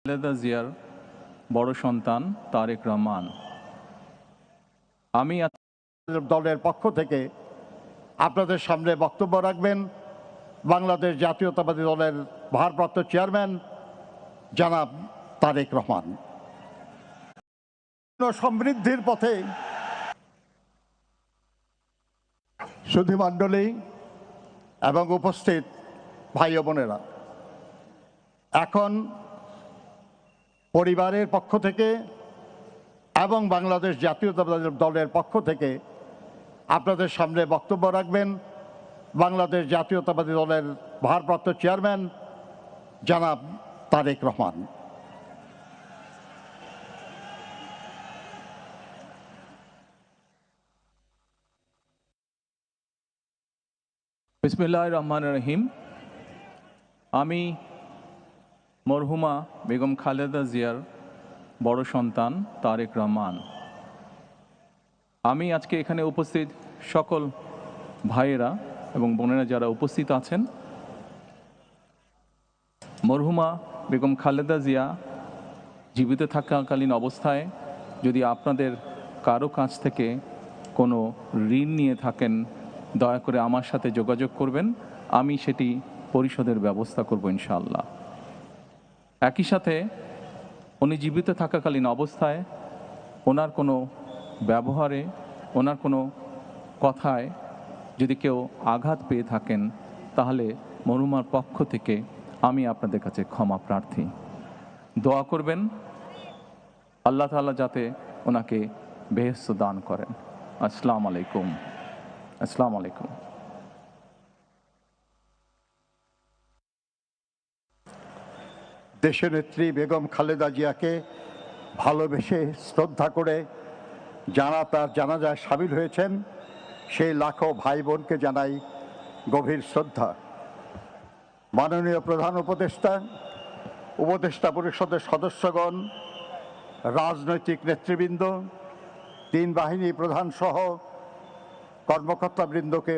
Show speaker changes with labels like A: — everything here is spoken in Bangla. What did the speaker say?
A: খালেদা জিয়ার বড় সন্তান তারেক রহমান। আমি
B: দলের পক্ষ থেকে আপনাদের সামনে বক্তব্য রাখবেন বাংলাদেশ জাতীয়তাবাদী দলের ভারপ্রাপ্ত চেয়ারম্যান জনাব তারেক রহমান। সমৃদ্ধির পথে সুধীমণ্ডলী এবং উপস্থিত ভাই ও বোনেরা, এখন পরিবারের পক্ষ থেকে এবং বাংলাদেশ জাতীয়তাবাদী দলের পক্ষ থেকে আপনাদের সামনে বক্তব্য রাখবেন বাংলাদেশ জাতীয়তাবাদী দলের ভারপ্রাপ্ত চেয়ারম্যান জনাব তারেক রহমান।
A: বিসমিল্লাহির রহমানির রহিম। আমি মরহুমা বেগম খালেদা জিয়ার বড় সন্তান তারেক রহমান। আমি আজকে এখানে উপস্থিত সকল ভাইয়েরা এবং বোনেরা যারা উপস্থিত আছেন, মরহুমা বেগম খালেদা জিয়া জীবিত থাকাকালীন অবস্থায় যদি আপনাদের কারো কাছ থেকে কোনো ঋণ নিয়ে থাকেন, দয়া করে আমার সাথে যোগাযোগ করবেন, আমি সেটি পরিশোধের ব্যবস্থা করব ইনশাআল্লাহ। একই সাথে উনি জীবিত থাকাকালীন অবস্থায় ওনার কোনো ব্যবহারে, ওনার কোনো কথায় যদি কেউ আঘাত পেয়ে থাকেন, তাহলে মরহুমার পক্ষ থেকে আমি আপনাদের কাছে ক্ষমা প্রার্থী। দোয়া করবেন আল্লাহ তাআলা যাতে ওনাকে বেহেশত দান করেন। আসসালামু আলাইকুম। আসসালামু আলাইকুম।
B: দেশনেত্রী বেগম খালেদা জিয়াকে ভালোবেসে শ্রদ্ধা করে যারা তার জানাজায় সামিল হয়েছেন সেই লাখো ভাই বোনকে জানাই গভীর শ্রদ্ধা। মাননীয় প্রধান উপদেষ্টা পরিষদের সদস্যগণ, রাজনৈতিক নেতৃবৃন্দ, তিন বাহিনী প্রধান সহ কর্মকর্তাবৃন্দকে